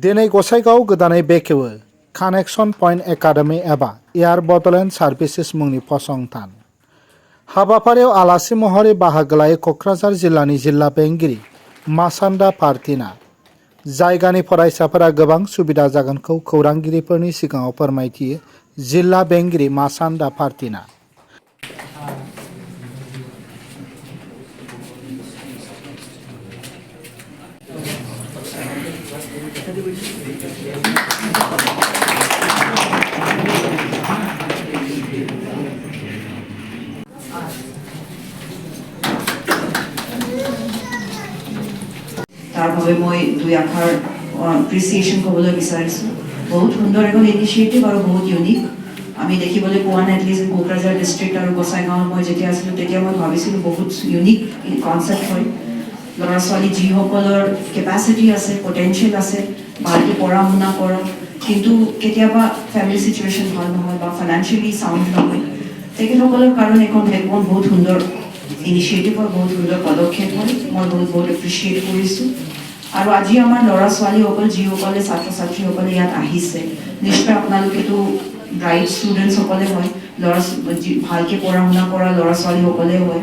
दिनै गसाइगाव गोदानै बेखेवो connection point academy एबा एयार बड'ल सार्भिसेस मुंनि फसंथान। हाबाफारियाव आलासि महरै बाहागो लायो क'क्राझार जिल्लानि जिल्ला बेंगिरि मासान्दा पार्टिना। जायगानि फरायसाफोरा गोबां सुबिदा जागोनखौ खौरांगिरिफोरनि सिगाङाव फोरमायथियो जिल्ला बेंगिरि मासान्दा पार्टिना। তাৰ বাবে মই দুই আখাৰ এপ্ৰিচিয়েশ্যন ক'বলৈ বিচাৰিছোঁ। বহুত সুন্দৰ এখন ইনিচিয়েটিভ আৰু বহুত ইউনিক আমি দেখিবলৈ পোৱা নাই। এটলিষ্ট কোকৰাঝাৰ ডিষ্ট্ৰিক্ট আৰু গোসাইগাঁৱত মই যেতিয়া আছিলোঁ তেতিয়া মই ভাবিছিলোঁ বহুত ইউনিক কনচেপ্ট হয়। ল'ৰা ছোৱালী যিসকলৰ কেপাচিটি আছে, পটেঞ্চিয়েল আছে, ভালকৈ পঢ়া শুনা কৰক, কিন্তু কেতিয়াবা ফেমিলি চিটুৱেশ্যন ভাল নহয় বা ফাইনেন্সিয়েলি চাউণ্ড নহয়, তেখেতসকলৰ কাৰণে এখন বহুত সুন্দৰ ইনিচিয়েটিভ হয়, বহুত সুন্দৰ পদক্ষেপ হয়। মই বহুত এপ্ৰিচিয়েট কৰিছোঁ। আৰু আজি আমাৰ ল'ৰা ছোৱালীসকল যিসকলে ছাত্ৰ ছাত্ৰীসকলে ইয়াত আহিছে, নিশ্চয় আপোনালোকেতো ব্ৰাইট ষ্টুডেণ্টসকলে হয়, ভালকৈ পঢ়া শুনা কৰা ল'ৰা ছোৱালীসকলে হয়।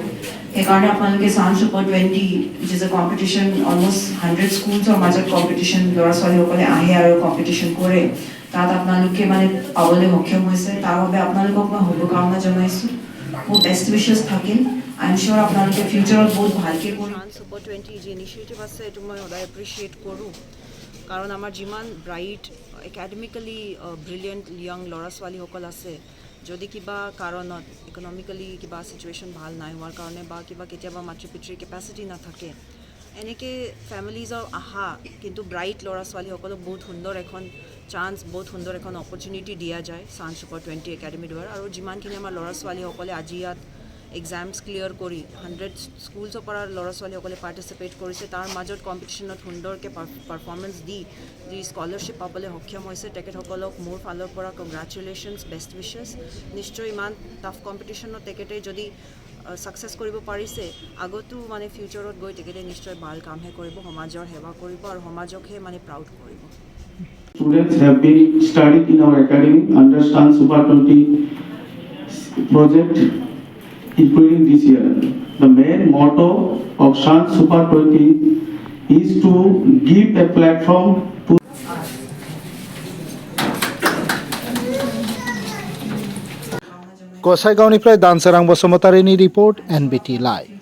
সেইকাৰণে আপোনালোকে chance super 20 which is a competition almost 100 স্কুলছৰ মাজত কম্পিটিশ্যন ল'ৰা ছোৱালীসকলে আহে আৰু কম্পিটিশ্যন কৰে, তাত আপোনালোকে মানে পাবলৈ সক্ষম হৈছে। তাৰ বাবে আপোনালোকক মই শুভকামনা জনাইছোঁ। মোৰ বেষ্ট উইচেছ থাকিল। আই এম চিয়'ৰ আপোনালোকে ফিউচাৰত বহুত ভালকৈ কৰিব। চান্স ছুপাৰ 20 যি ইনিচিয়েটিভ আছে এইটো মই সদায় এপ্ৰিচিয়েট কৰোঁ, কাৰণ আমাৰ যিমান ব্ৰাইট একাডেমিকেলি ব্ৰিলিয়েণ্ট য়াং ল'ৰা ছোৱালীসকল আছে, যদি কিবা কাৰণত ইকনমিকেলি কিবা চিটুৱেশ্যন ভাল নাই হোৱাৰ কাৰণে বা কিবা কেতিয়াবা মাতৃ পিতৃৰ কেপাচিটি নাথাকে, এনেকৈ ফেমিলিজৰ আহা কিন্তু ব্ৰাইট ল'ৰা ছোৱালীসকলক বহুত সুন্দৰ এখন চান্স, বহুত সুন্দৰ এখন অপৰচুনিটি দিয়া যায় চান্স ছুপাৰ 20 একাডেমিৰ দ্বাৰা। আৰু যিমানখিনি আমাৰ ল'ৰা ছোৱালীসকলে আজি ইয়াত এক্সামছ ক্লিয়াৰ কৰি 100 স্কুলছৰ পৰা ল'ৰা ছোৱালীসকলে পাৰ্টিচিপেট কৰিছে, তাৰ মাজত কম্পিটিশ্যনত সুন্দৰকৈ পাৰফৰ্মেঞ্চ দি যি স্কলাৰশ্বিপ পাবলৈ সক্ষম হৈছে, তেখেতসকলক মোৰ ফালৰ পৰা কংগ্ৰেচুলেশ্যনছ, বেষ্ট উইচেছ। নিশ্চয় ইমান টাফ কম্পিটিশ্যনত তেখেতে যদি ছাকচেছ কৰিব পাৰিছে, আগতো মানে ফিউচাৰত গৈ তেখেতে নিশ্চয় ভাল কামহে কৰিব, সমাজৰ সেৱা কৰিব আৰু সমাজকহে মানে প্ৰাউড কৰিব। Students have been studied in our academy under Sun Super 20 project, including this year. The main motto of Sun Super 20 is to give a platform to गसाइगावनिफ्राय दानसोरां बसुमतारिनि रिपर्ट NBT लाइभ।